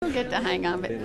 You'll get the hang of it.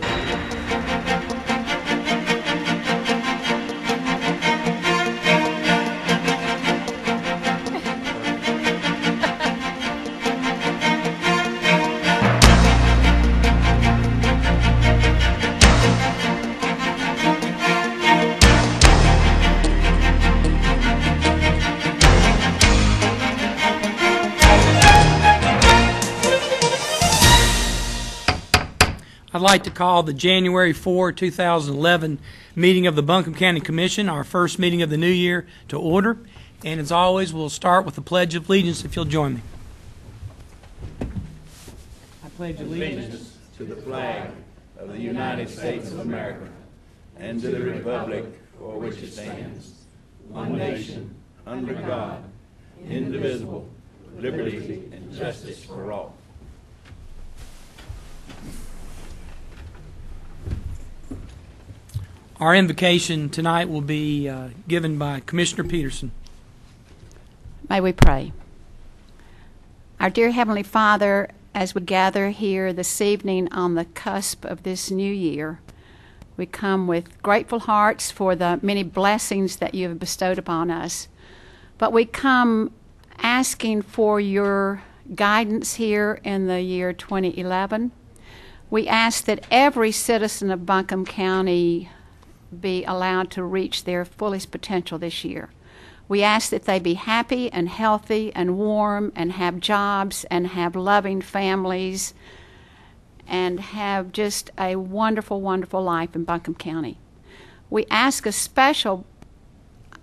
I'd like to call the January 4, 2011 meeting of the Buncombe County Commission, our first meeting of the new year, to order. And as always, we'll start with the Pledge of Allegiance, if you'll join me. I pledge allegiance to the flag of the United States of America and to the republic for which it stands, one nation, under God, indivisible, with liberty and justice for all. Our invocation tonight will be given by Commissioner Peterson. May we pray. Our dear Heavenly Father, as we gather here this evening on the cusp of this new year, we come with grateful hearts for the many blessings that you have bestowed upon us. But we come asking for your guidance here in the year 2011. We ask that every citizen of Buncombe County be allowed to reach their fullest potential this year. We ask that they be happy and healthy and warm and have jobs and have loving families and have just a wonderful, wonderful life in Buncombe County. We ask a special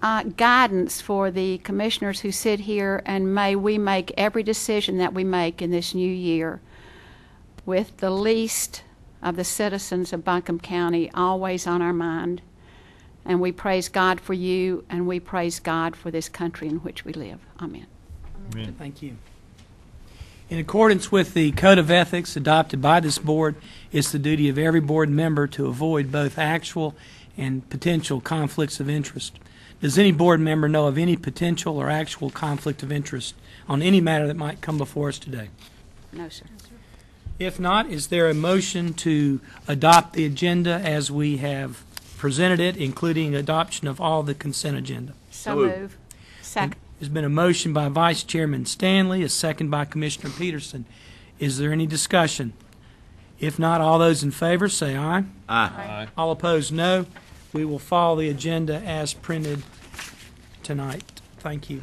guidance for the commissioners who sit here, and may we make every decision that we make in this new year with the least of the citizens of Buncombe County always on our mind. And we praise God for you, and we praise God for this country in which we live. Amen. Amen. Thank you. In accordance with the Code of Ethics adopted by this board, it's the duty of every board member to avoid both actual and potential conflicts of interest. Does any board member know of any potential or actual conflict of interest on any matter that might come before us today? No, sir. If not, is there a motion to adopt the agenda as we have presented it, including adoption of all the consent agenda? So move. Second. There's been a motion by Vice Chairman Stanley, a second by Commissioner Peterson. Is there any discussion? If not, all those in favor say aye. Aye. All opposed, no. We will follow the agenda as printed tonight. Thank you.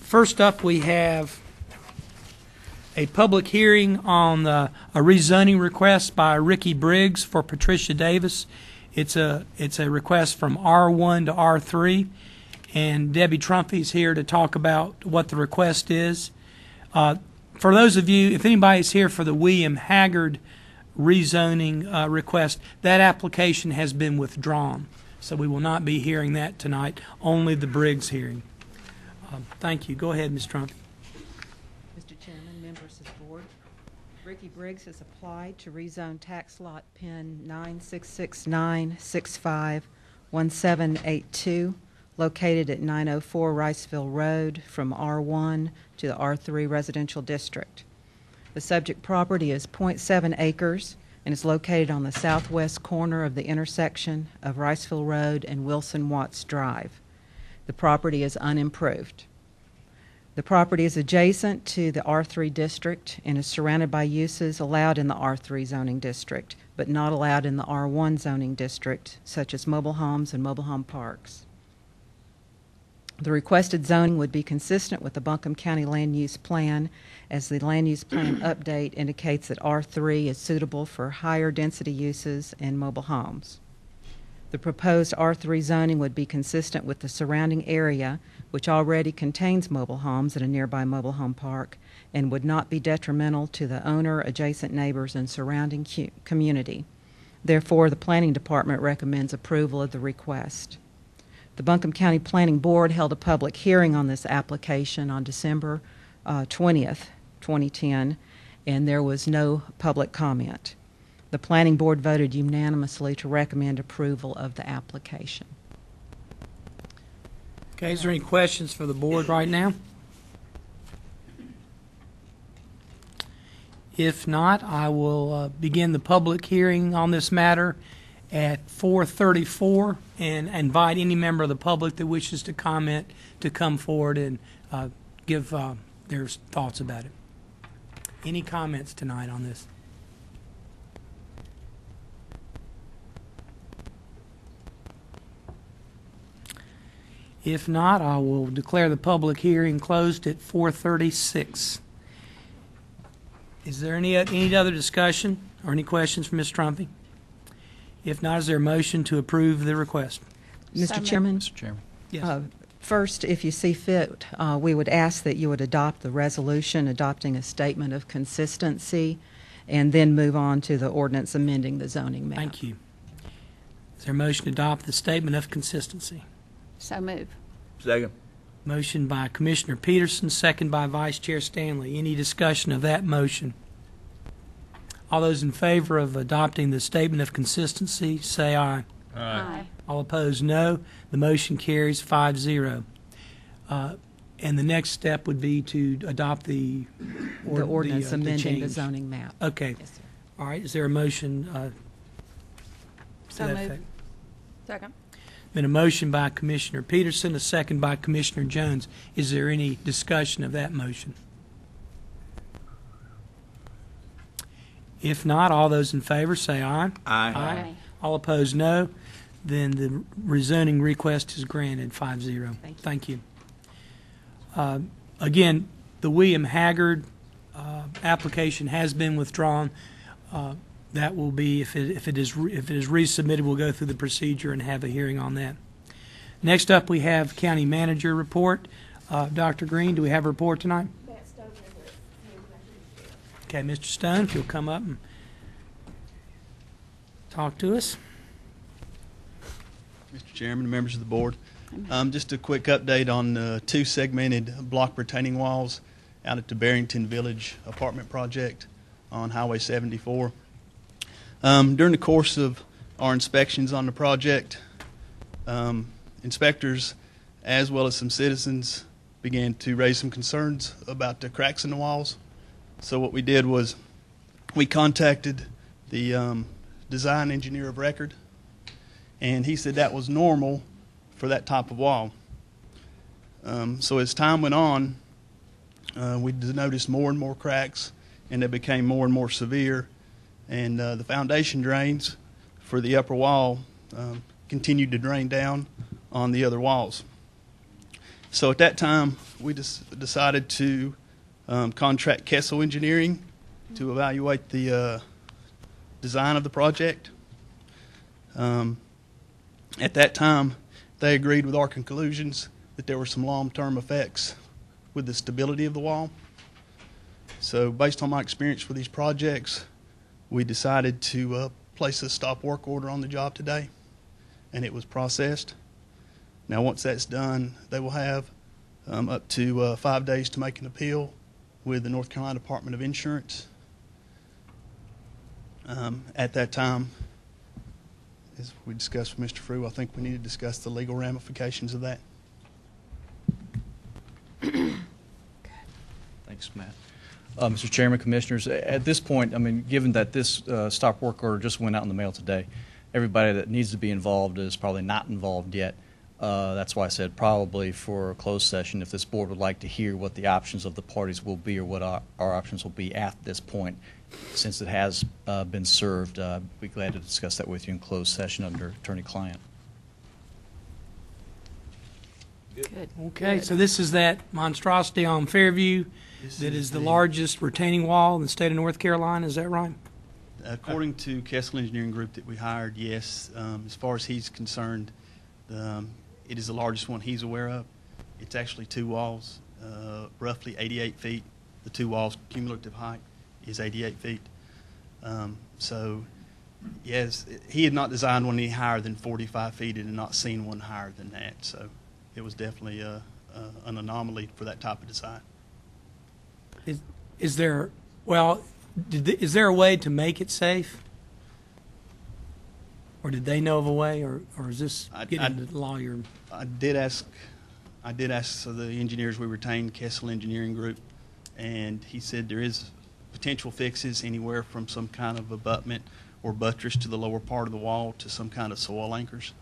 First up, we have a public hearing on a rezoning request by Ricky Briggs for Patricia Davis. It's a request from R1 to R3, and Debbie Trumpy is here to talk about what the request is. For those of you, if anybody's here for the William Haggard rezoning request, that application has been withdrawn, so we will not be hearing that tonight, only the Briggs hearing. Thank you. Go ahead, Ms. Trumpy. Mr. Chairman, members of the board, Ricky Briggs has applied to rezone tax lot pin 9669651782, located at 904 Riceville Road, from R1 to the R3 residential district. The subject property is 0.7 acres and is located on the southwest corner of the intersection of Riceville Road and Wilson Watts Drive. The property is unimproved. The property is adjacent to the R3 district and is surrounded by uses allowed in the R3 zoning district, but not allowed in the R1 zoning district, such as mobile homes and mobile home parks. The requested zoning would be consistent with the Buncombe County Land Use Plan, as the Land Use Plan update indicates that R3 is suitable for higher density uses and mobile homes. The proposed R3 zoning would be consistent with the surrounding area, which already contains mobile homes at a nearby mobile home park, and would not be detrimental to the owner, adjacent neighbors, and surrounding community. Therefore, the Planning Department recommends approval of the request. The Buncombe County Planning Board held a public hearing on this application on December 20th, 2010, and there was no public comment. The Planning Board voted unanimously to recommend approval of the application. Okay, is there any questions for the board right now? If not, I will begin the public hearing on this matter at 4:34 and invite any member of the public that wishes to comment to come forward and give their thoughts about it. Any comments tonight on this? If not, I will declare the public hearing closed at 4:36. Is there any other discussion or any questions for Ms. Trumpy? If not, is there a motion to approve the request? Mr. Chairman? Mr. Chairman. Yes. First, if you see fit, we would ask that you would adopt the resolution adopting a statement of consistency and then move on to the ordinance amending the zoning map. Thank you. Is there a motion to adopt the statement of consistency? So move. Second. Motion by Commissioner Peterson, second by Vice Chair Stanley. Any discussion of that motion? All those in favor of adopting the statement of consistency, say aye. Aye. All opposed, no. The motion carries 5-0. And the next step would be to adopt the Ordinance amending the change. zoning map. Okay. Yes, sir. All right. Is there a motion to So that moved. effect? Second. Been a motion by Commissioner Peterson, a second by Commissioner Jones. Is there any discussion of that motion? If not, all those in favor say aye. Aye. All opposed, no. Then the rezoning request is granted 5-0. Thank you. Again, the William Haggard application has been withdrawn. That will be, if it is resubmitted, we'll go through the procedure and have a hearing on that. Next up, we have County Manager report. Dr. Green, do we have a report tonight? Okay, Mr. Stone, if you'll come up and talk to us. Mr. Chairman, members of the board, just a quick update on two segmented block retaining walls out at the Barrington Village apartment project on Highway 74. During the course of our inspections on the project, inspectors as well as some citizens began to raise some concerns about the cracks in the walls. So what we did was we contacted the design engineer of record, and he said that was normal for that type of wall. So as time went on, we noticed more and more cracks, and they became more and more severe, and the foundation drains for the upper wall continued to drain down on the other walls. So at that time, we decided to contract Kessel Engineering to evaluate the design of the project. At that time, they agreed with our conclusions that there were some long-term effects with the stability of the wall. So based on my experience with these projects, we decided to place a stop work order on the job today, and it was processed. Now once that's done, they will have up to 5 days to make an appeal with the North Carolina Department of Insurance. At that time, as we discussed with Mr. Frew, I think we need to discuss the legal ramifications of that. Thanks, Matt. Mr. Chairman, Commissioners, at this point, I mean, given that this stop work order just went out in the mail today, everybody that needs to be involved is probably not involved yet. That's why I said probably for a closed session, if this board would like to hear what the options of the parties will be or what our options will be at this point, since it has been served, I'd be glad to discuss that with you in closed session under attorney-client. Good. Okay, Good. so this is that monstrosity on Fairview that is the largest retaining wall in the state of North Carolina. Is that right? According to Kessel Engineering Group that we hired, yes. As far as he's concerned, it is the largest one he's aware of. It's actually two walls, roughly 88 feet. The two walls' cumulative height is 88 feet. So, yes, he had not designed one any higher than 45 feet and had not seen one higher than that. So it was definitely an anomaly for that type of design. Is there, well, is there a way to make it safe? Or did they know of a way, or is this getting the lawyer? I did ask the engineers we retained, Kessel Engineering Group, and he said there is potential fixes anywhere from some kind of abutment or buttress to the lower part of the wall to some kind of soil anchors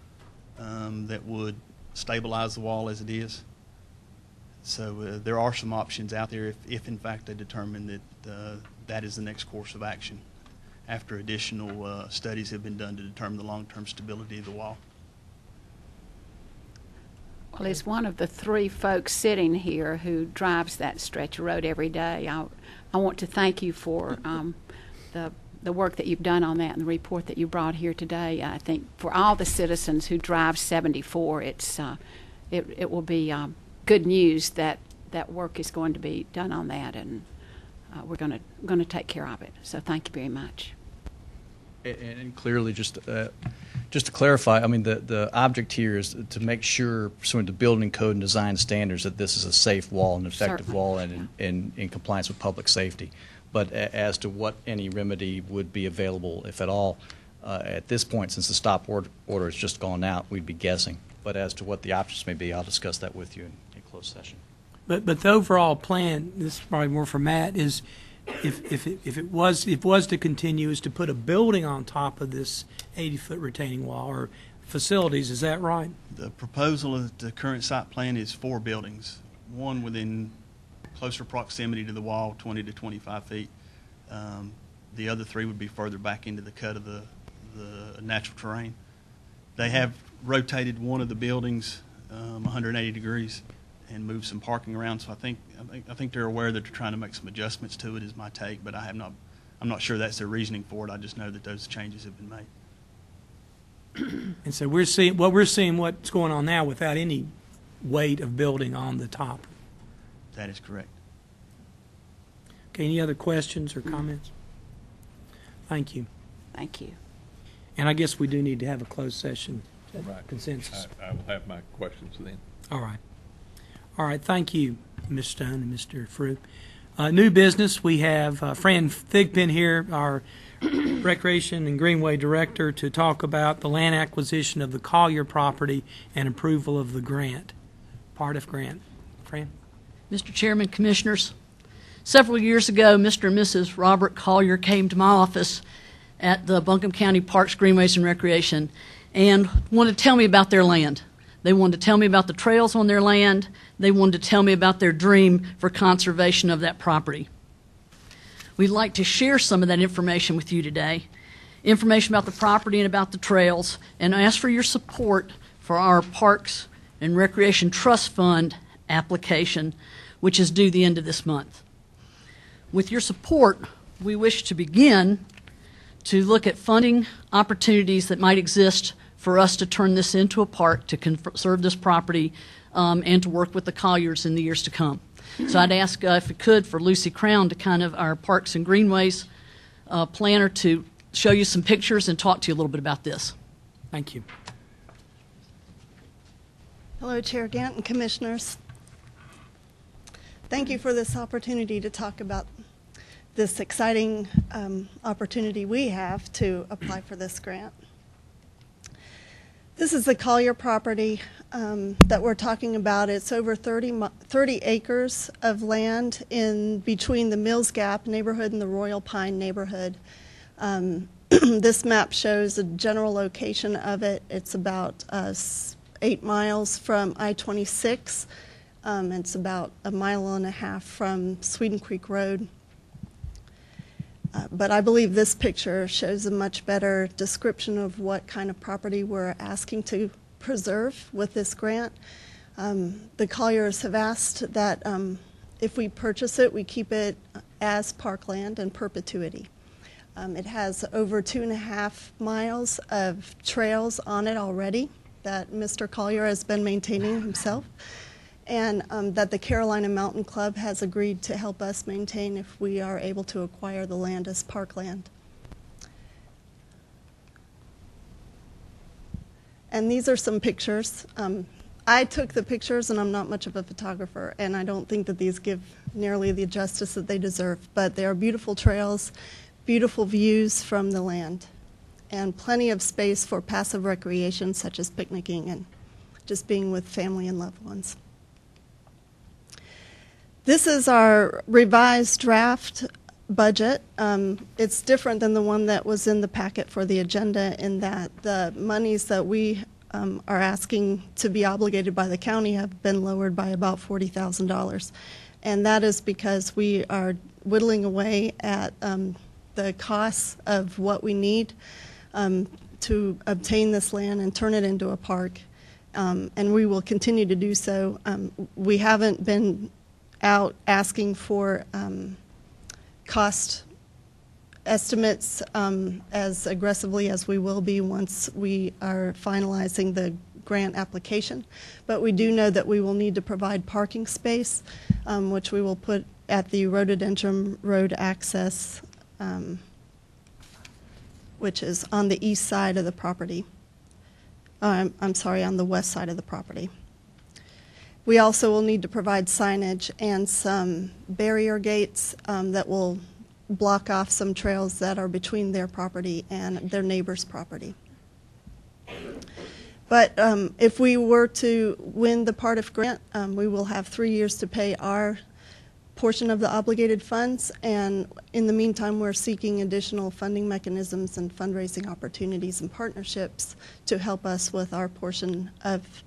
that would stabilize the wall as it is. So there are some options out there if in fact they determine that that is the next course of action after additional studies have been done to determine the long-term stability of the wall. Well, as one of the three folks sitting here who drives that stretch of road every day, I want to thank you for the work that you've done on that and the report that you brought here today. I think for all the citizens who drive 74, it will be good news that that work is going to be done on that, and we're going to take care of it. So thank you very much. And clearly, just to clarify, I mean, the object here is to make sure, pursuant to building code and design standards, that this is a safe wall, an effective Certainly. wall, and in compliance with public safety. But as to what any remedy would be available, if at all, at this point, since the stop order has just gone out, we'd be guessing. But as to what the options may be, I'll discuss that with you in closed session. But the overall plan, this is probably more for Matt, is if it was to continue, is to put a building on top of this 80-foot retaining wall or facilities. Is that right? The proposal of the current site plan is 4 buildings, one within closer proximity to the wall, 20 to 25 feet. The other 3 would be further back into the cut of the natural terrain. They have rotated one of the buildings 180 degrees and moved some parking around. So I think they're aware that they're trying to make some adjustments to it, is my take. But I'm not sure that's their reasoning for it. I just know that those changes have been made. And so we're seeing what's going on now without any weight of building on the top. That is correct. Okay, any other questions or comments? Thank you. Thank you. And I guess we do need to have a closed session. Right. Consensus. I will have my questions then. All right. All right, thank you, Ms. Stone and Mr. Fruit. New business, we have Fran Thigpen here, our Recreation and Greenway Director, to talk about the land acquisition of the Collier property and approval of the grant, part of grant. Fran? Mr. Chairman, Commissioners, several years ago, Mr. and Mrs. Robert Collier came to my office at the Buncombe County Parks, Greenways, and Recreation and wanted to tell me about their land. They wanted to tell me about the trails on their land. They wanted to tell me about their dream for conservation of that property. We'd like to share some of that information with you today, information about the property and about the trails, and ask for your support for our Parks and Recreation Trust Fund application, which is due the end of this month. With your support, we wish to begin to look at funding opportunities that might exist for us to turn this into a park, to conserve this property, and to work with the Colliers in the years to come. So I'd ask, if we could, for Lucy Crown, to kind of our Parks and Greenways planner, to show you some pictures and talk to you a little bit about this. Thank you. Hello, Chair Gant and Commissioners. Thank you for this opportunity to talk about this exciting opportunity we have to apply for this grant. This is the Collier property that we're talking about. It's over 30 acres of land in between the Mills Gap neighborhood and the Royal Pine neighborhood. This map shows the general location of it. It's about 8 miles from I-26. It's about 1.5 miles from Sweden Creek Road. But I believe this picture shows a much better description of what kind of property we're asking to preserve with this grant. The Colliers have asked that if we purchase it, we keep it as parkland in perpetuity. It has over 2.5 miles of trails on it already that Mr. Collier has been maintaining himself, and that the Carolina Mountain Club has agreed to help us maintain if we are able to acquire the land as parkland. And these are some pictures. I took the pictures, and I'm not much of a photographer, and I don't think that these give nearly the justice that they deserve, but they are beautiful trails, beautiful views from the land, and plenty of space for passive recreation such as picnicking and just being with family and loved ones. This is our revised draft budget. It's different than the one that was in the packet for the agenda in that the monies that we are asking to be obligated by the county have been lowered by about $40,000. And that is because we are whittling away at the costs of what we need to obtain this land and turn it into a park. And we will continue to do so. We haven't been out asking for cost estimates as aggressively as we will be once we are finalizing the grant application. But we do know that we will need to provide parking space, which we will put at the rhododendron road access, which is on the east side of the property. I'm sorry, on the west side of the property. We also will need to provide signage and some barrier gates that will block off some trails that are between their property and their neighbor's property. But if we were to win the PARTIF grant, we will have 3 years to pay our portion of the obligated funds, and in the meantime we're seeking additional funding mechanisms and fundraising opportunities and partnerships to help us with our portion of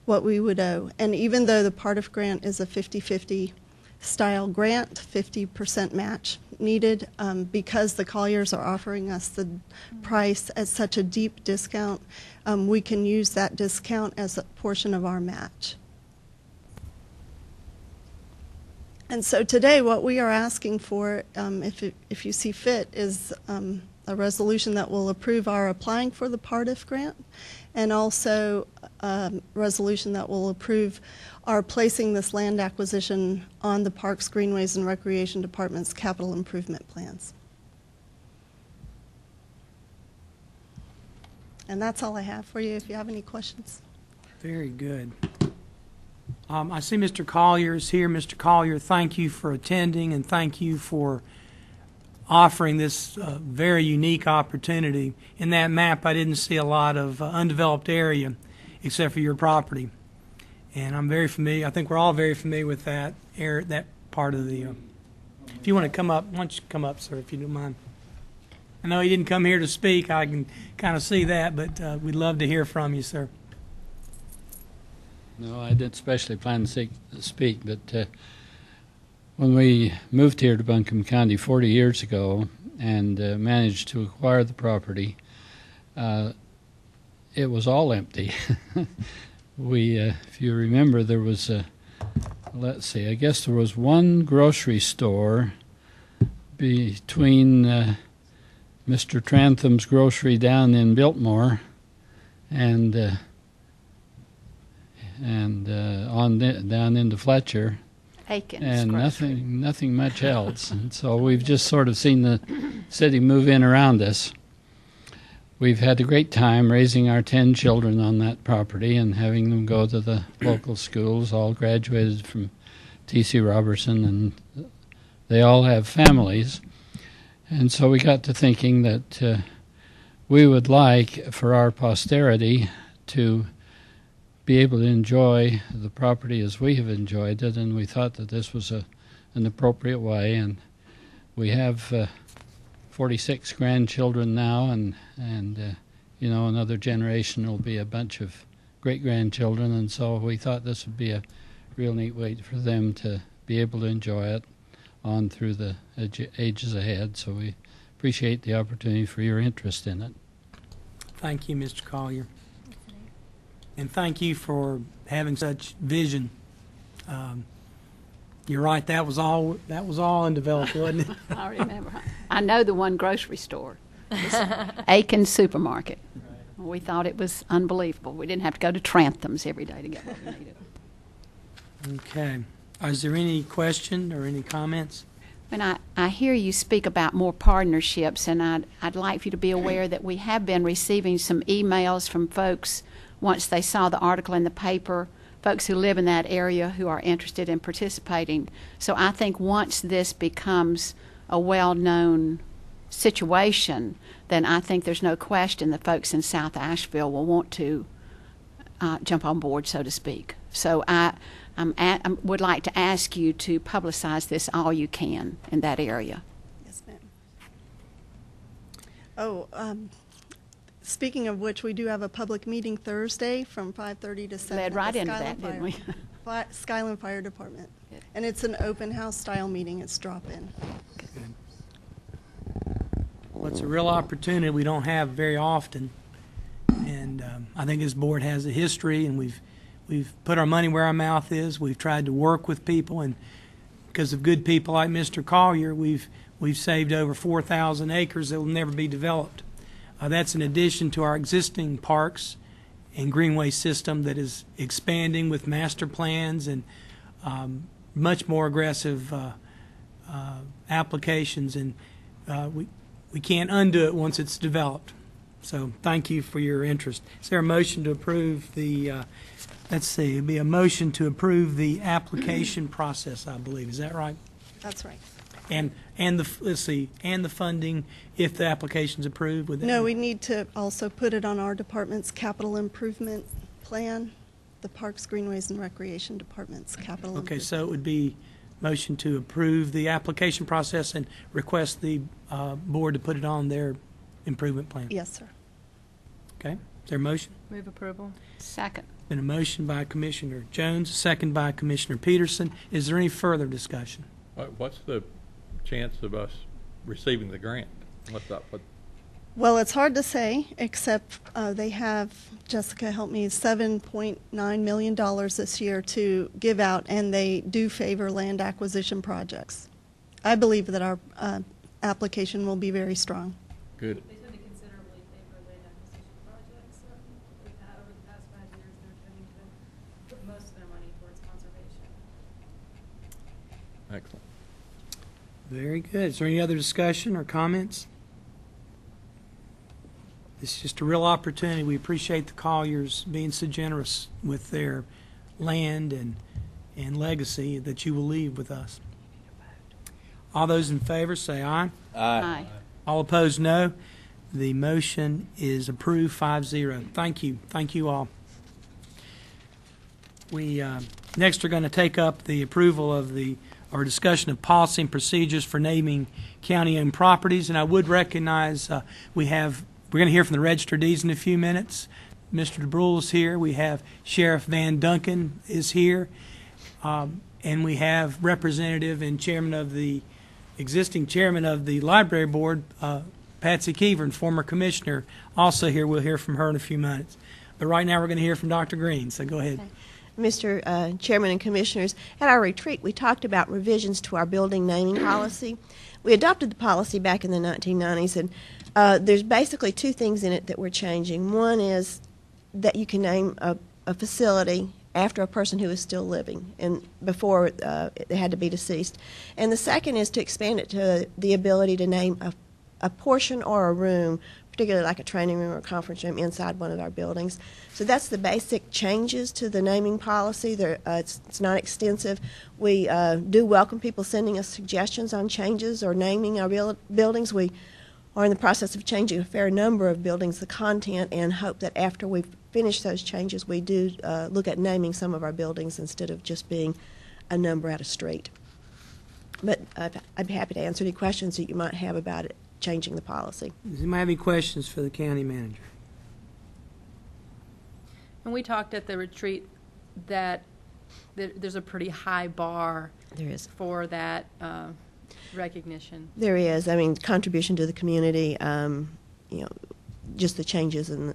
what we would owe. And even though the PARTIF grant is a 50-50 style grant, 50% match needed, because the Colliers are offering us the price at such a deep discount, we can use that discount as a portion of our match. And so today what we are asking for, if you see fit, is a resolution that will approve our applying for the PARTIF grant, and also a resolution that will approve our placing this land acquisition on the Parks, Greenways, and Recreation Department's capital improvement plans. And that's all I have for you, if you have any questions. Very good. I see Mr. Collier is here. Mr. Collier, thank you for attending, and thank you for offering this very unique opportunity. In that map, I didn't see a lot of undeveloped area except for your property. And I'm very familiar, I think we're all very familiar with that area, that part of the, if you want to come up, why don't you come up, sir, if you don't mind. I know you didn't come here to speak, I can kind of see that, but we'd love to hear from you, sir. No, I didn't especially plan to speak, but when we moved here to Buncombe County 40 years ago and managed to acquire the property, it was all empty. If you remember, there was let's see, I guess there was one grocery store between Mr. Trantham's grocery down in Biltmore and down into Fletcher, Aikens and grocery. nothing much else. And so we've just sort of seen the city move in around us. We've had a great time raising our 10 children on that property and having them go to the local schools, all graduated from T.C. Robertson, and they all have families. And so we got to thinking that we would like for our posterity to be able to enjoy the property as we have enjoyed it, and we thought that this was an appropriate way. And we have 46 grandchildren now, and you know, another generation will be a bunch of great-grandchildren, and so we thought this would be a real neat way for them to be able to enjoy it on through the ages ahead. So we appreciate the opportunity for your interest in it. Thank you, Mr. Collier. And thank you for having such vision. You're right, that was all undeveloped, wasn't it? I remember. I know the one grocery store, Aikens Supermarket. Right. We thought it was unbelievable. We didn't have to go to Trantham's every day to get what we needed. Okay. Is there any question or any comments? When I hear you speak about more partnerships, and I'd like for you to be aware that we have been receiving some emails from folks once they saw the article in the paper, folks who live in that area who are interested in participating. So I think once this becomes a well-known situation, then I think there's no question that folks in South Asheville will want to jump on board, so to speak. So I would like to ask you to publicize this all you can in that area. Yes, Oh, speaking of which, we do have a public meeting Thursday from 5:30 to 7. Led at the right into Skyland that, didn't we? Skyland Fire Department. Good. And it's an open house style meeting. It's drop-in. Well, it's a real opportunity we don't have very often, and I think this board has a history, and we've put our money where our mouth is. We've tried to work with people, and because of good people like Mr. Collier, we've saved over 4,000 acres that will never be developed. That's in addition to our existing parks and greenway system that is expanding with master plans and much more aggressive applications, and we can't undo it once it's developed. So thank you for your interest. Is there a motion to approve the, let's see, it'd be a motion to approve the application process, I believe. Is that right? That's right. And let's see, and the funding if the application's approved? Would that No, be- we need to also put it on our department's capital improvement plan, the Parks, Greenways, and Recreation Department's capital Okay, improvement. so it would be motion to approve the application process and request the board to put it on their improvement plan. Yes, sir. Okay, is there a motion? Move approval. Second. Been a motion by Commissioner Jones, a second by Commissioner Peterson. Is there any further discussion? What's the chance of us receiving the grant? What's up? Well, it's hard to say, except they have, Jessica helped me, $7.9 million this year to give out, and they do favor land acquisition projects. I believe that our application will be very strong. Good. They tend to considerably favor land acquisition projects. We've had over the past 5 years, they're tending to put most of their money towards conservation. Excellent. Very good. Is there any other discussion or comments? It's just a real opportunity. We appreciate the Colliers being so generous with their land and legacy that you will leave with us. All those in favor say aye. Aye. All opposed, no. The motion is approved 5-0. Thank you. Thank you all. We next are going to take up the approval of our discussion of policy and procedures for naming county-owned properties. And I would recognize we're going to hear from the Register of Deeds in a few minutes. Mr. DeBrule is here. We have Sheriff Van Duncan is here. And we have representative and existing chairman of the library board, Patsy Keever, former commissioner, also here. We'll hear from her in a few minutes. But right now we're going to hear from Dr. Green, so go ahead. Okay. Mr. Chairman and Commissioners, at our retreat we talked about revisions to our building naming policy. We adopted the policy back in the 1990s, and there's basically two things in it that we're changing. One is that you can name a facility after a person who is still living, and before it had to be deceased. And the second is to expand it to the ability to name a portion or a room, particularly like a training room or a conference room inside one of our buildings. So that's the basic changes to the naming policy. It's not extensive. We do welcome people sending us suggestions on changes or naming our buildings. We are in the process of changing a fair number of buildings, the content, and hope that after we've finished those changes, we do look at naming some of our buildings instead of just being a number at a street. But I'd be happy to answer any questions that you might have about it, changing the policy. Does anybody have any questions for the county manager? And we talked at the retreat that there's a pretty high bar There is. for that recognition. There is. I mean, contribution to the community, just the changes and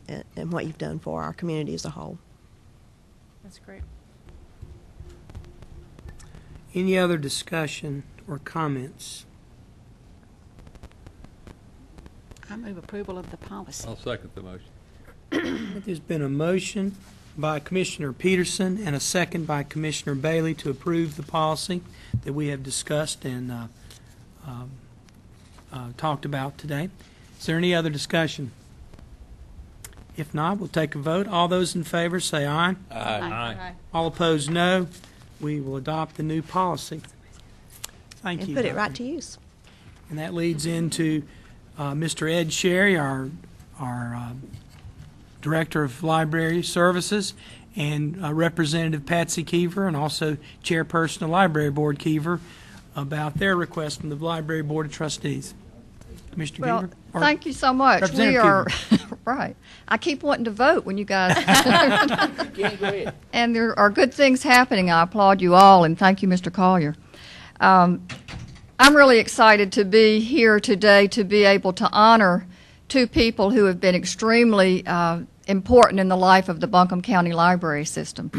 what you've done for our community as a whole. That's great. Any other discussion or comments? I move approval of the policy. I'll second the motion. There's been a motion by Commissioner Peterson and a second by Commissioner Bailey to approve the policy that we have discussed and talked about today. Is there any other discussion? If not, we'll take a vote. All those in favor say aye. Aye. All opposed, no. We will adopt the new policy. Thank And you. put it Dr. right to use. And that leads into Mr. Ed Sherry, our Director of Library Services, and Representative Patsy Keever, and also Chairperson of Library Board Keever, about their request from the Library Board of Trustees. Commissioner Well, Beaver? Or thank you so much. We Representative are right. I keep wanting to vote when you guys. And there are good things happening. I applaud you all, and thank you, Mr. Collier. I'm really excited to be here today to be able to honor two people who have been extremely important in the life of the Buncombe County Library System.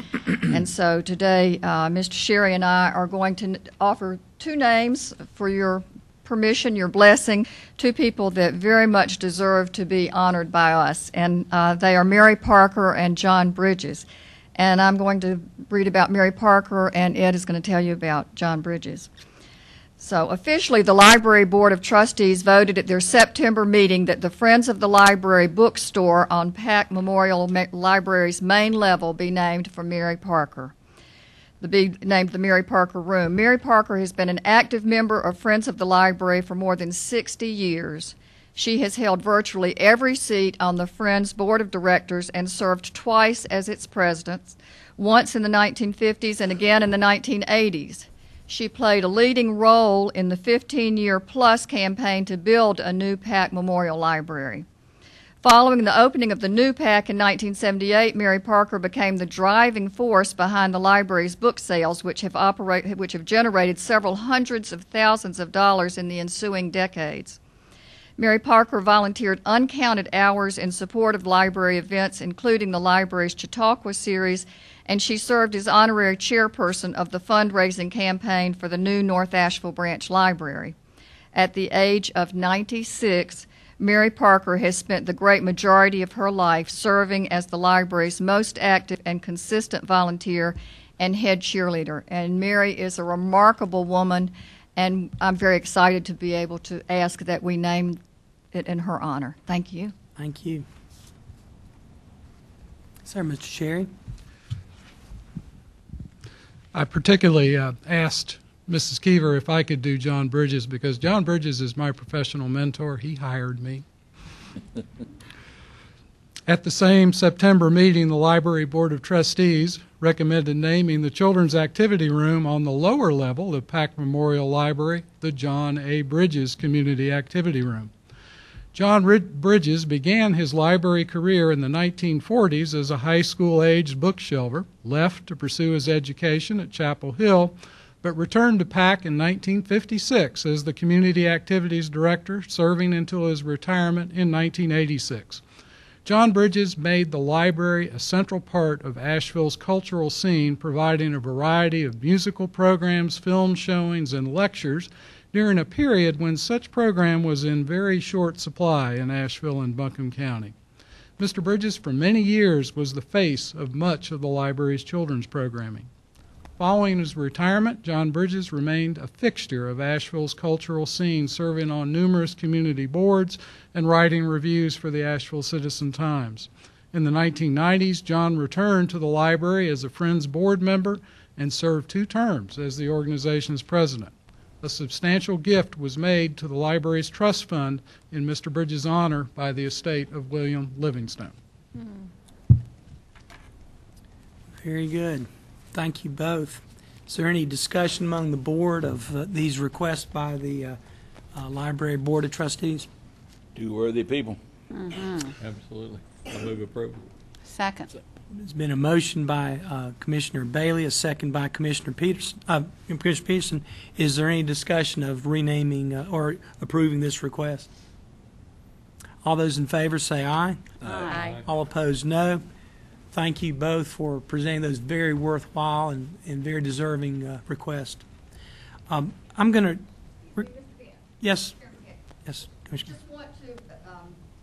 And so today, Mr. Sherry and I are going to offer two names for your permission, your blessing, two people that very much deserve to be honored by us. And they are Mary Parker and John Bridges. And I'm going to read about Mary Parker, and Ed is going to tell you about John Bridges. So officially, the Library Board of Trustees voted at their September meeting that the Friends of the Library bookstore on Pack Memorial Library's main level be named for Mary Parker. Be named the Mary Parker Room. Mary Parker has been an active member of Friends of the Library for more than 60 years. She has held virtually every seat on the Friends Board of Directors and served twice as its president, once in the 1950s and again in the 1980s. She played a leading role in the 15-year-plus campaign to build a new Pack Memorial Library. Following the opening of the new Pack in 1978, Mary Parker became the driving force behind the library's book sales, which have generated several hundreds of thousands of dollars in the ensuing decades. Mary Parker volunteered uncounted hours in support of library events, including the library's Chautauqua series, and she served as honorary chairperson of the fundraising campaign for the new North Asheville Branch Library. At the age of 96, Mary Parker has spent the great majority of her life serving as the library's most active and consistent volunteer and head cheerleader. And Mary is a remarkable woman, and I'm very excited to be able to ask that we name it in her honor. Thank you. Thank you. Sir, Mr. Sherry. I particularly asked Mrs. Keever if I could do John Bridges because John Bridges is my professional mentor. He hired me. At the same September meeting, the Library Board of Trustees recommended naming the Children's Activity Room on the lower level of Pack Memorial Library the John A. Bridges Community Activity Room. John Bridges began his library career in the 1940s as a high school-aged bookshelver, left to pursue his education at Chapel Hill, but returned to Pack in 1956 as the Community Activities Director, serving until his retirement in 1986. John Bridges made the library a central part of Asheville's cultural scene, providing a variety of musical programs, film showings, and lectures during a period when such program was in very short supply in Asheville and Buncombe County. Mr. Bridges for many years was the face of much of the library's children's programming. Following his retirement, John Bridges remained a fixture of Asheville's cultural scene, serving on numerous community boards and writing reviews for the Asheville Citizen-Times. In the 1990s, John returned to the library as a Friends board member and served 2 terms as the organization's president. A substantial gift was made to the library's trust fund in Mr. Bridges' honor by the estate of William Livingstone. Very good. Thank you both. Is there any discussion among the board of these requests by the Library Board of Trustees? Two worthy people. Absolutely. I move approval. Second. There's been a motion by Commissioner Bailey, a second by Commissioner Peterson. Is there any discussion of renaming or approving this request? All those in favor say aye. Aye. All opposed, no. Thank you both for presenting those very worthwhile and very deserving requests. I'm going to... Yes. Yes, Commissioner. Just want to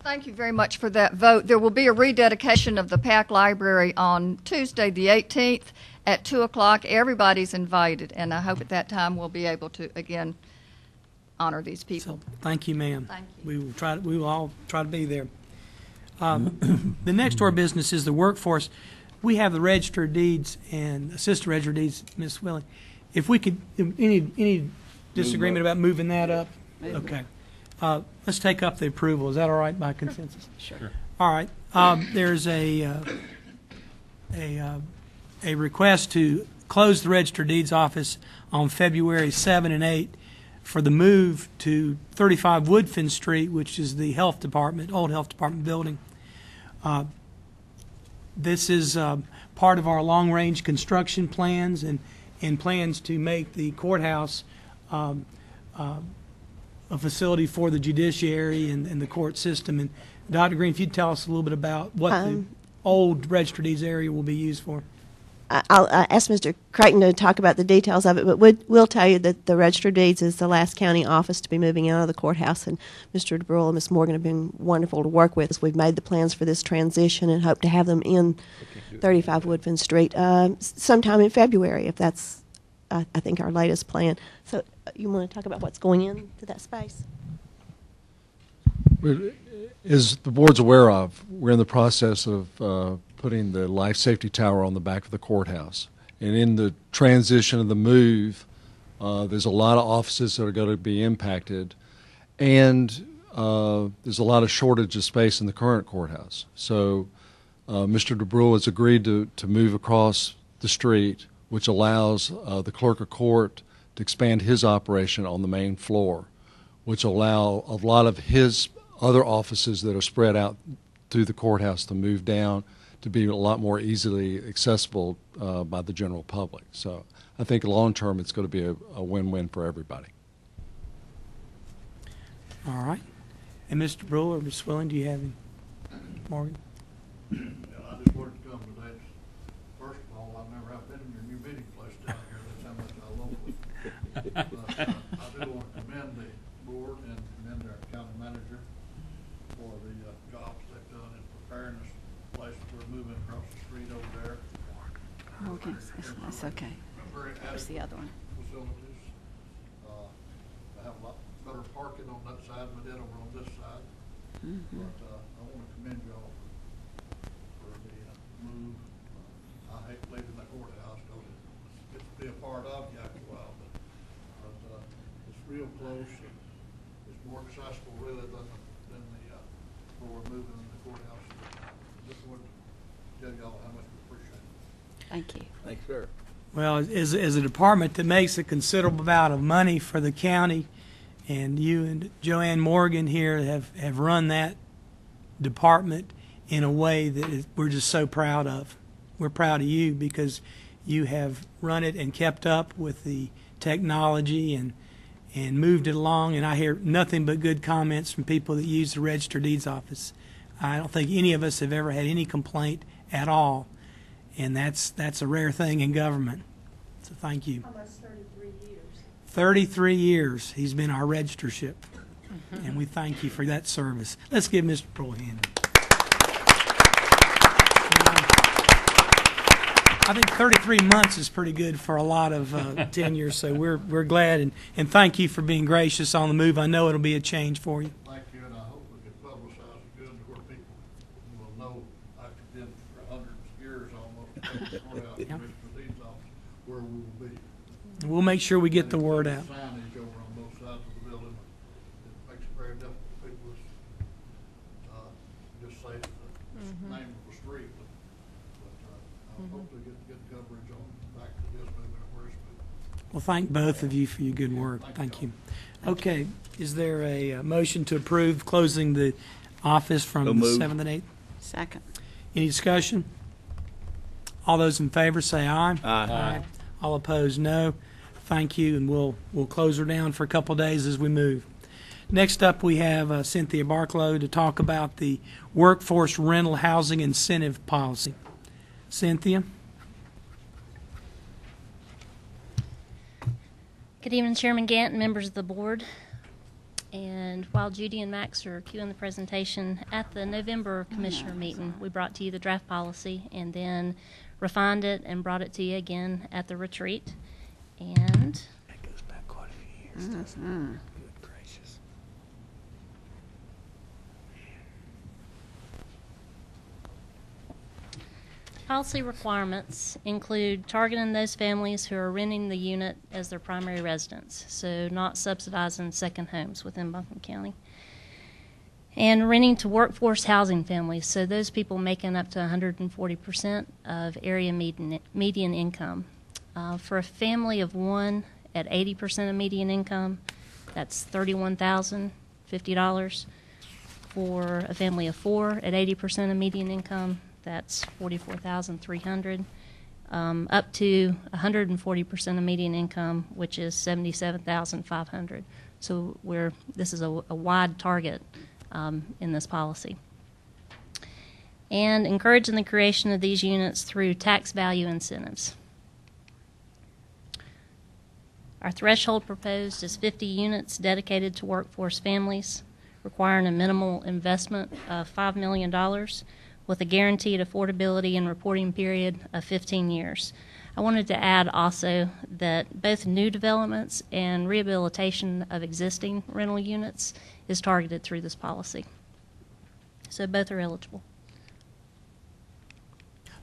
thank you very much for that vote. There will be a rededication of the Pack Library on Tuesday, the 18th at 2 o'clock. Everybody's invited, and I hope at that time we'll be able to, again, honor these people. So, thank you, ma'am. Thank you. We will all try to be there. The next order of business is the workforce. We have the Register of Deeds and Assistant Register of Deeds, Ms. Willing. If we could, any disagreement about moving that up? Okay. Let's take up the approval. Is that all right by consensus? Sure. All right. There's a request to close the Register of Deeds office on February 7 and 8 for the move to 35 Woodfin Street, which is the health department, old health department building. This is part of our long-range construction plans and plans to make the courthouse a facility for the judiciary and the court system. And Dr. Green, if you'd tell us a little bit about what the old Register Deeds area will be used for. I'll ask Mr. Creighton to talk about the details of it, but we'll tell you that the Register of Deeds is the last county office to be moving out of the courthouse, and Mr. DeBrule and Ms. Morgan have been wonderful to work with. We've made the plans for this transition and hope to have them in 35 Woodfin Street sometime in February, if that's, I think, our latest plan. So you want to talk about what's going into that space? As the board's aware of, we're in the process of putting the life safety tower on the back of the courthouse. And in the transition of the move, there's a lot of offices that are going to be impacted, and there's a lot of shortage of space in the current courthouse. So Mr. DeBrule has agreed to move across the street, which allows the clerk of court to expand his operation on the main floor, which will allow a lot of his other offices that are spread out through the courthouse to move down to be a lot more easily accessible by the general public. So I think long term it's going to be a win-win for everybody. All right. And Mr. Brule or Ms. Swilling, do you have any? Morgan? Yeah, I just wanted to come today. First of all, I've never been in your new meeting place down here. That's how much I love it. I do want to commend the board and commend our county manager for the jobs they've done in preparing this place. We're moving across the street over there. Okay, that's okay. Where's the other one? Facilities. I have a lot better parking on that side than I did over on this side. Mm-hmm. But I want to commend y'all for the move. I hate leaving the courthouse because it gets to be a part of you after a while, but it's real close. And it's more accessible really than where we're moving in the courthouse. Just wanted to tell y'all how much we appreciate it. Thank you. Thanks, sir. Well, as a department that makes a considerable amount of money for the county, and you and Joanne Morgan here have run that department in a way that we're just so proud of. We're proud of you because you have run it and kept up with the technology and moved it along, and I hear nothing but good comments from people that use the Register Deeds office. I don't think any of us have ever had any complaint at all, and that's a rare thing in government. So thank you. Almost 33 years. 33 years he's been our registership, and we thank you for that service. Let's give Mr. Brule a hand. I think 33 months is pretty good for a lot of tenure, so we're glad, and thank you for being gracious on the move. I know it'll be a change for you. Thank you, and I hope we can publicize it good to where people will know after been for hundreds of years almost Commissioner Deeds office where we will be. We'll make sure we get the word out. Signage over on both sides of the building. It makes it very difficult for people to just say the name of the street, but I hope to get coverage on back to this moving and where it's moving. Well, thank both of you for your good work. Thank you. Okay, is there a motion to approve closing the office from So the moved. 7th and 8th? Second. Any discussion? All those in favor say aye. Aye. All opposed, no. Thank you, and we'll close her down for a couple of days as we move. Next up, we have Cynthia Barklow to talk about the workforce rental housing incentive policy. Cynthia? Good evening, Chairman Gant and members of the board. And while Judy and Max are cueing the presentation, at the November Commissioner meeting, we brought to you the draft policy and then refined it and brought it to you again at the retreat. And That goes back quite a few years, doesn't it? Good gracious. policy requirements include targeting those families who are renting the unit as their primary residence, so not subsidizing second homes within Buncombe County. And renting to workforce housing families, so those people making up to 140% of area median income. For a family of one at 80% of median income, That's $31,050. For a family of 4 at 80% of median income, that's $44,300. Up to 140% of median income, which is $77,500. So this is a wide target in this policy. And encouraging the creation of these units through tax value incentives. Our threshold proposed is 50 units dedicated to workforce families, requiring a minimal investment of $5 million with a guaranteed affordability and reporting period of 15 years. I wanted to add also that both new developments and rehabilitation of existing rental units is targeted through this policy. So both are eligible.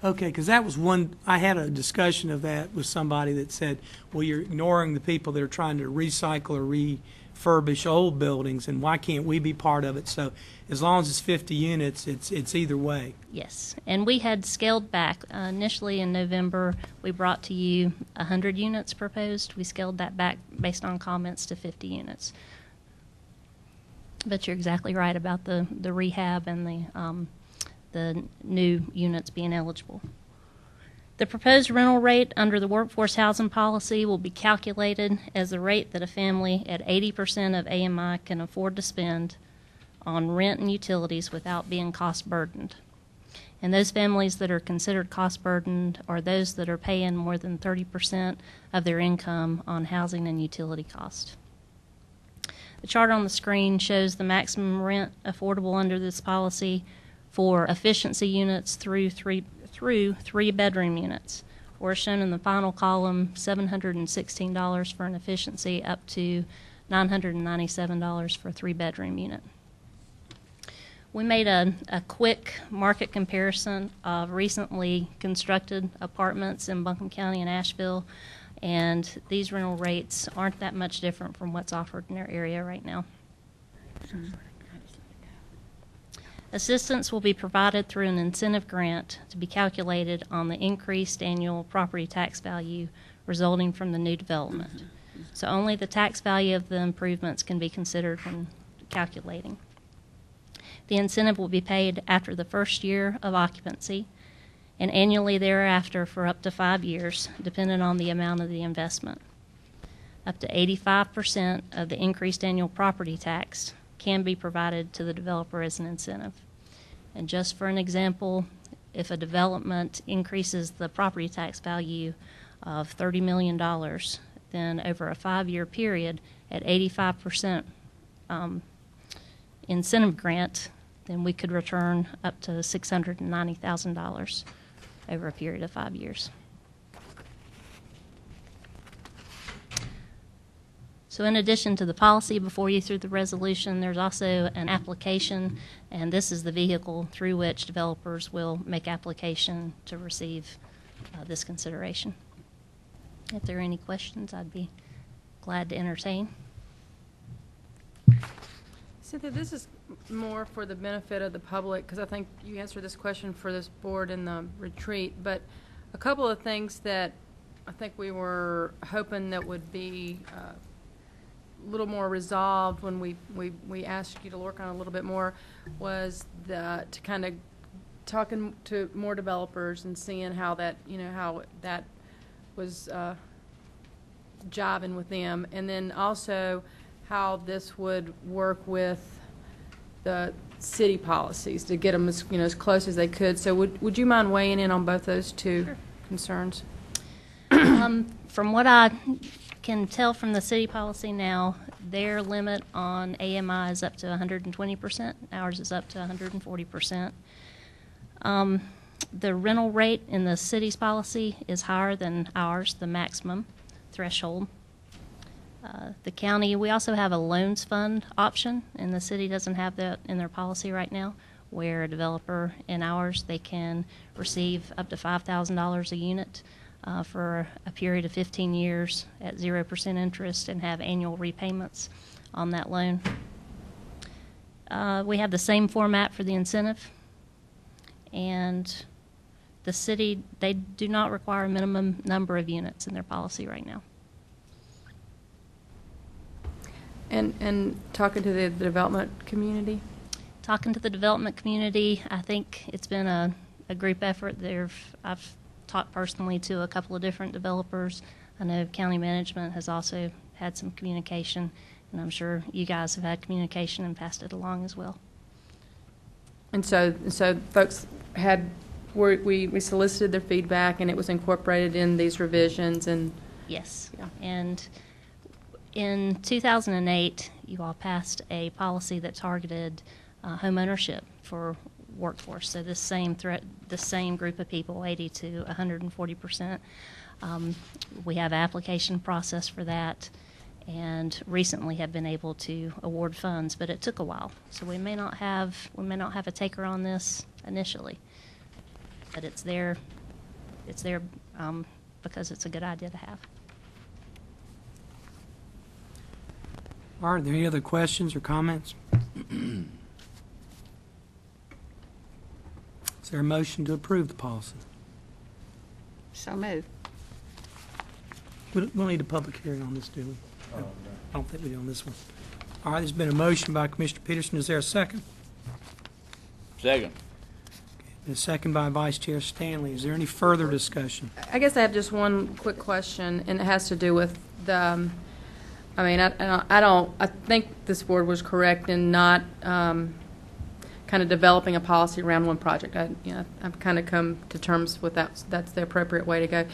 Okay, because that was one, I had a discussion of that with somebody that said, well, you're ignoring the people that are trying to recycle or refurbish old buildings, and why can't we be part of it? So as long as it's 50 units, it's either way. Yes, and we had scaled back. Initially in November, we brought to you 100 units proposed. We scaled that back based on comments to 50 units. But you're exactly right about the rehab and the new units being eligible. The proposed rental rate under the workforce housing policy will be calculated as the rate that a family at 80% of AMI can afford to spend on rent and utilities without being cost burdened. And those families that are considered cost burdened are those that are paying more than 30% of their income on housing and utility cost. The chart on the screen shows the maximum rent affordable under this policy for efficiency units through three-bedroom units, or shown in the final column, $716 for an efficiency up to $997 for a three-bedroom unit. We made a quick market comparison of recently constructed apartments in Buncombe County and Asheville, and these rental rates aren't that much different from what's offered in our area right now. Assistance will be provided through an incentive grant to be calculated on the increased annual property tax value resulting from the new development. So only the tax value of the improvements can be considered when calculating. The incentive will be paid after the first year of occupancy and annually thereafter for up to 5 years, depending on the amount of the investment. Up to 85% of the increased annual property tax can be provided to the developer as an incentive. And just for an example, if a development increases the property tax value of $30 million, then over a 5-year period at 85% incentive grant, then we could return up to $690,000 over a period of 5 years. So in addition to the policy before you through the resolution, there's also an application, and this is the vehicle through which developers will make application to receive this consideration. If there are any questions, I'd be glad to entertain. Cynthia, this is more for the benefit of the public, because I think you answered this question for this board in the retreat, but a couple of things that I think we were hoping that would be a little more resolved when we asked you to work on a little bit more was to kind of talking to more developers and seeing how that, how that was jiving with them, and then also how this would work with the city policies to get them as close as they could. So would you mind weighing in on both those two concerns? From what I can tell from the city policy now, their limit on AMI is up to 120%. Ours is up to 140%. The rental rate in the city's policy is higher than ours, the maximum threshold. The county, we also have a loans fund option, and the city doesn't have that in their policy right now, where a developer in ours, they can receive up to $5,000 a unit for a period of 15 years at 0% interest and have annual repayments on that loan. We have the same format for the incentive, and the city, they do not require a minimum number of units in their policy right now. And talking to the development community? Talking to the development community, I think it's been a group effort. I've talked personally to a couple of different developers. I know county management has also had some communication, and I'm sure you guys have had communication and passed it along as well. And so folks had, we solicited their feedback, and it was incorporated in these revisions, and yes. Yeah. And in 2008, you all passed a policy that targeted home ownership for workforce. So this same group of people, 80 to 140%. We have an application process for that, and recently have been able to award funds, but it took a while. So we may not have a taker on this initially, but it's there because it's a good idea to have. Are there any other questions or comments? Is there a motion to approve the policy? So moved. We'll need a public hearing on this, do we? I don't think we do on this one. All right, there's been a motion by Commissioner Peterson. Is there a second? Second. And a second by Vice Chair Stanley. Is there any further discussion? I guess I have just one quick question, and it has to do with the, I think this board was correct in not kind of developing a policy around one project. I've kind of come to terms with that. That's the appropriate way to go.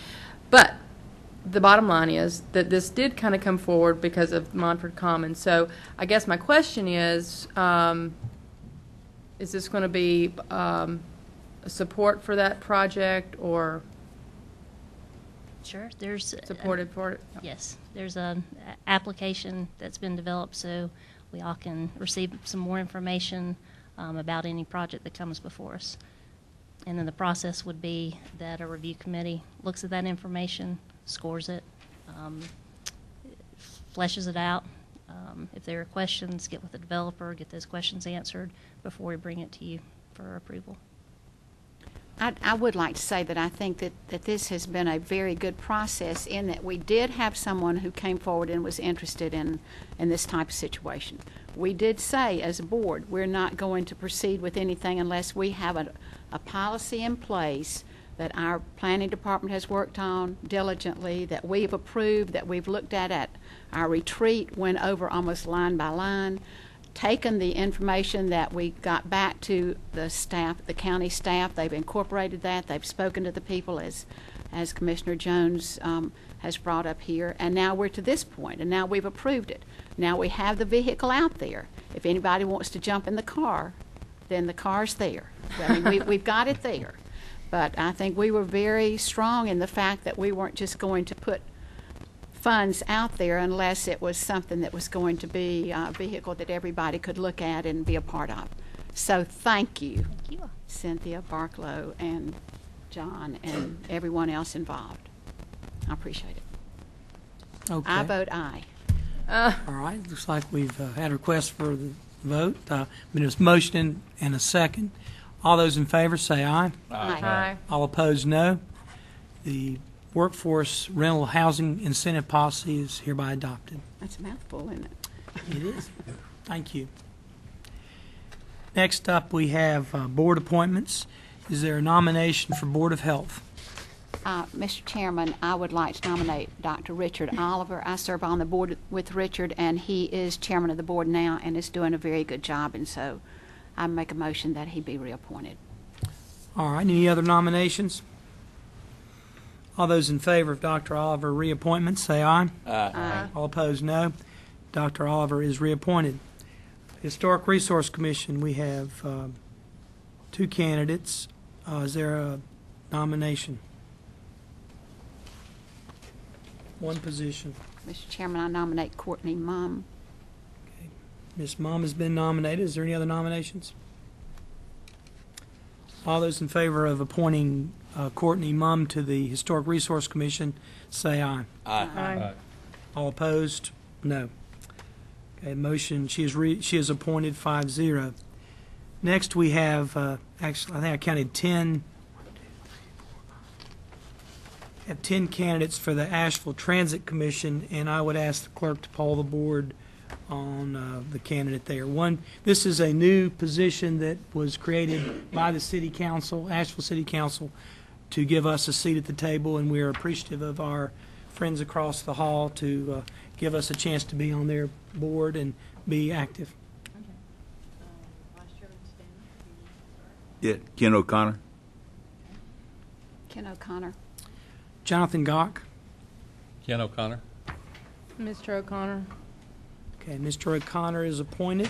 But the bottom line is that this did kind of come forward because of Montford Commons. So I guess my question is this going to be support for that project, or Sure. There's supported for it? Yes. There's an application that's been developed so we all can receive some more information about any project that comes before us. And then the process would be that a review committee looks at that information, scores it, fleshes it out. If there are questions, get with the developer, get those questions answered before we bring it to you for approval. I would like to say that I think that this has been a very good process in that we did have someone who came forward and was interested in this type of situation. We did say as a board we're not going to proceed with anything unless we have a policy in place that our planning department has worked on diligently, that we've approved, that we've looked at our retreat, went over almost line by line, taken the information that we got back to the staff, the county staff. They've incorporated that. They've spoken to the people as Commissioner Jones has brought up here. And now we're to this point, and now we've approved it. Now we have the vehicle out there. If anybody wants to jump in the car, then the car's there. I mean, we've got it there. But I think we were very strong in the fact that we weren't just going to put funds out there unless it was something that was going to be a vehicle that everybody could look at and be a part of. So thank you, Cynthia Barklow and John and everyone else involved. I appreciate it. Okay. I vote aye. All right. Looks like we've had a request for the vote. There's a motion and a second. All those in favor say aye. Aye. All opposed, no. The Workforce Rental Housing Incentive Policy is hereby adopted. That's a mouthful, isn't it? It is. Thank you. Next up, we have board appointments. Is there a nomination for Board of Health? Mr. Chairman, I would like to nominate Dr. Richard Oliver. I serve on the board with Richard, and he is chairman of the board now and is doing a very good job, and so I make a motion that he be reappointed. All right. Any other nominations? All those in favor of Dr. Oliver reappointment, say aye. Aye. All opposed, no. Dr. Oliver is reappointed. Historic Resource Commission, we have two candidates. Is there a nomination? One position. Mr. Chairman, I nominate Courtney Mumm. Okay. Ms. Mumm has been nominated. Is there any other nominations? All those in favor of appointing Courtney Mumm to the Historic Resource Commission, say aye. Aye. All opposed? No. Okay, motion, she is appointed 5-0. Next we have, actually, I think I counted 10 candidates for the Asheville Transit Commission, and I would ask the clerk to poll the board on the candidate there. This is a new position that was created by the City Council, Asheville City Council, to give us a seat at the table, and we are appreciative of our friends across the hall to give us a chance to be on their board and be active. Yeah, Ken O'Connor. Ken O'Connor. Jonathan Gock. Ken O'Connor. Mr. O'Connor. Okay, Mr. O'Connor is appointed.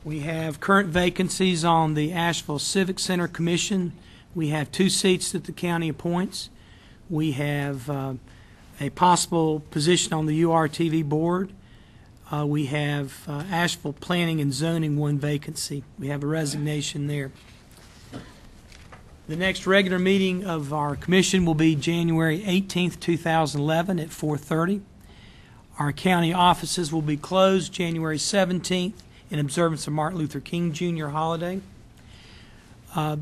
We have current vacancies on the Asheville Civic Center Commission. We have 2 seats that the county appoints. We have a possible position on the URTV board. We have Asheville Planning and Zoning, 1 vacancy. We have a resignation there. The next regular meeting of our commission will be January 18th, 2011 at 4:30. Our county offices will be closed January 17th in observance of Martin Luther King Jr. holiday.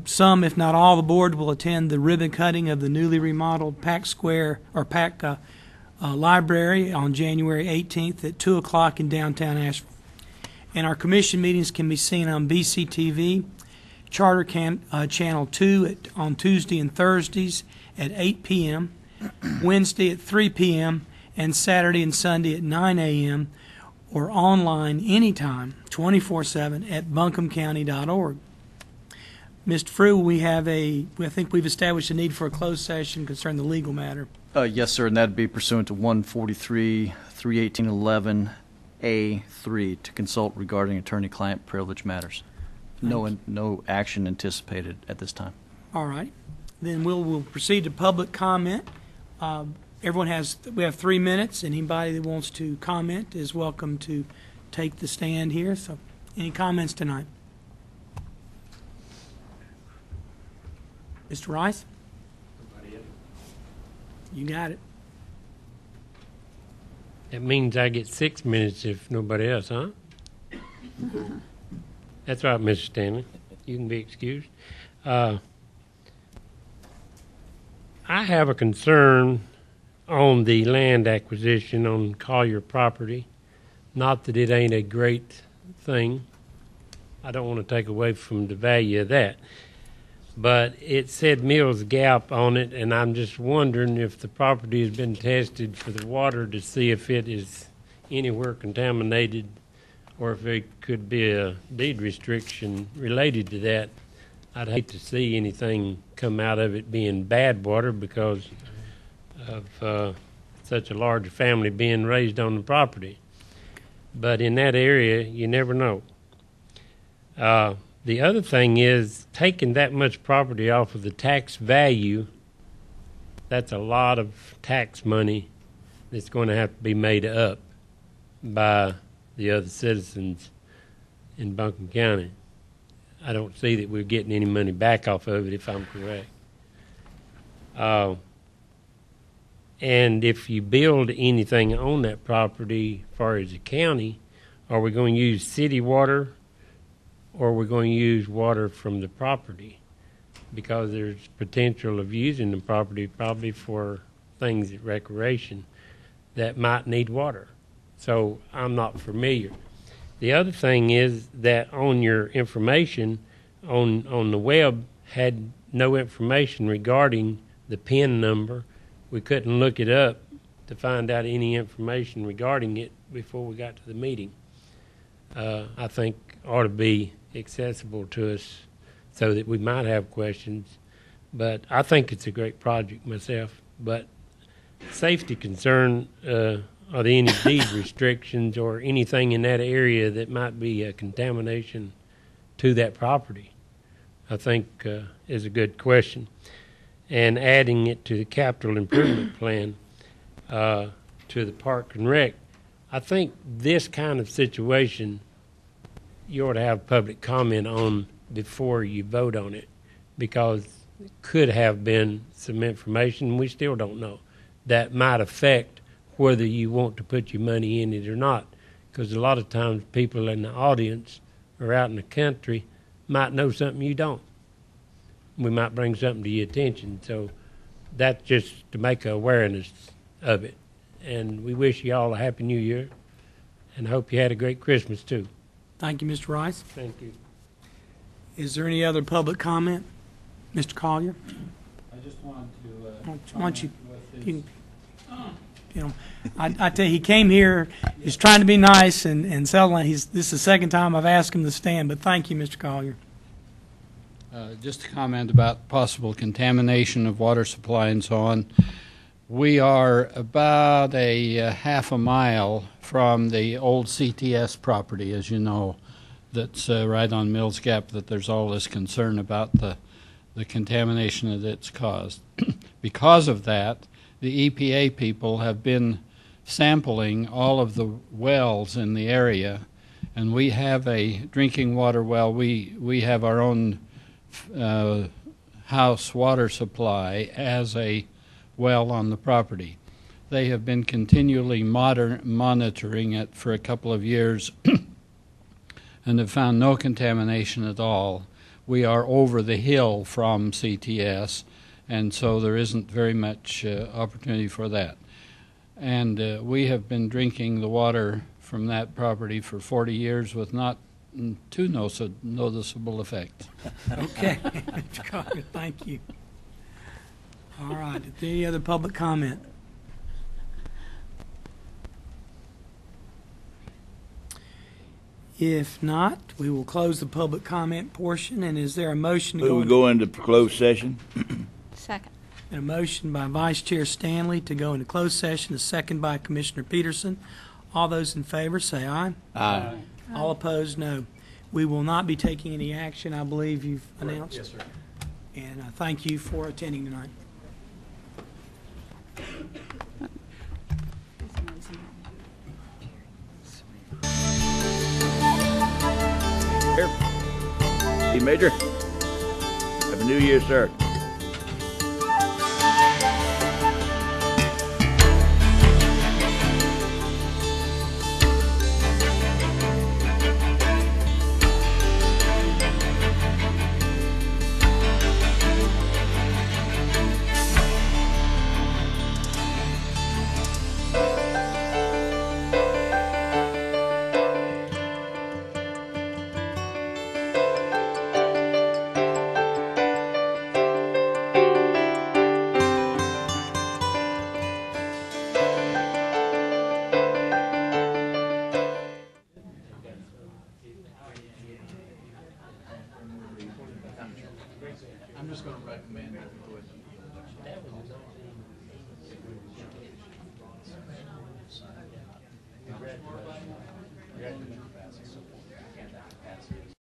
Some, if not all, the board will attend the ribbon cutting of the newly remodeled Pack Square or Pack Library on January 18th at 2 o'clock in downtown Asheville. And our commission meetings can be seen on BCTV, Charter Channel 2 on Tuesday and Thursdays at 8 p.m., Wednesday at 3 p.m., and Saturday and Sunday at 9 a.m., or online anytime, 24/7 at buncombecounty.org. Mr. Frew, I think we've established a need for a closed session concerning the legal matter. Yes, sir, and that'd be pursuant to 143, 31811A3 to consult regarding attorney-client privilege matters. No action anticipated at this time. All right. Then we'll proceed to public comment. We have 3 minutes. Anybody that wants to comment is welcome to take the stand here. So, any comments tonight? Mr. Rice? You got it. That means I get 6 minutes if nobody else, huh? That's right, Mr. Stanley. You can be excused. I have a concern on the land acquisition on Collier property. Not that it ain't a great thing. I don't want to take away from the value of that. But it said Mills Gap on it, and I'm just wondering if the property has been tested for the water to see if it is anywhere contaminated or if it could be a deed restriction related to that. I'd hate to see anything come out of it being bad water because of such a large family being raised on the property. But in that area, you never know. The other thing is taking that much property off of the tax value, that's a lot of tax money that's going to have to be made up by the other citizens in Buncombe County. I don't see that we're getting any money back off of it, if I'm correct. And if you build anything on that property as far as the county, are we going to use city water or we're going to use water from the property? Because there's potential of using the property probably for things at recreation that might need water. So I'm not familiar. The other thing is that on your information on the web had no information regarding the PIN number. We couldn't look it up to find out any information regarding it before we got to the meeting. I think ought to be accessible to us so that we might have questions. But I think it's a great project myself. But safety concern, are there any deed restrictions or anything in that area that might be a contamination to that property? I think is a good question. And adding it to the capital improvement plan to the Park and Rec, I think this kind of situation you ought to have public comment on before you vote on it, because it could have been some information we still don't know that might affect whether you want to put your money in it or not, because a lot of times people in the audience or out in the country might know something you don't. We might bring something to your attention, so that's just to make awareness of it. And we wish you all a Happy New Year, and I hope you had a great Christmas too. Thank you, Mr. Rice. Thank you. Is there any other public comment? Mr. Collier? I just wanted to. Why don't I tell you, he came here, he's trying to be nice and settling. This is the second time I've asked him to stand, but thank you, Mr. Collier. Just a comment about possible contamination of water supply and so on. We are about a half a mile from the old CTS property, as you know, that's right on Mills Gap, that there's all this concern about the contamination that it's caused. Because of that, the EPA people have been sampling all of the wells in the area, and we have a drinking water well. We have our own house water supply as a well on the property. They have been continually monitoring it for a couple of years and have found no contamination at all. We are over the hill from CTS, and so there isn't very much opportunity for that. And we have been drinking the water from that property for 40 years with not too noticeable effect. Okay, Mr. Collier, thank you. All right, is there any other public comment? If not, we will close the public comment portion, and is there a motion to We go into closed session. Second. And a motion by Vice Chair Stanley to go into closed session, a second by Commissioner Peterson. All those in favor say aye. Aye. All opposed, no. We will not be taking any action, I believe you've announced. Yes, sir. And thank you for attending tonight. Here. Hey, Major. Happy New Year, sir. I'm just going to recommend that we go ahead and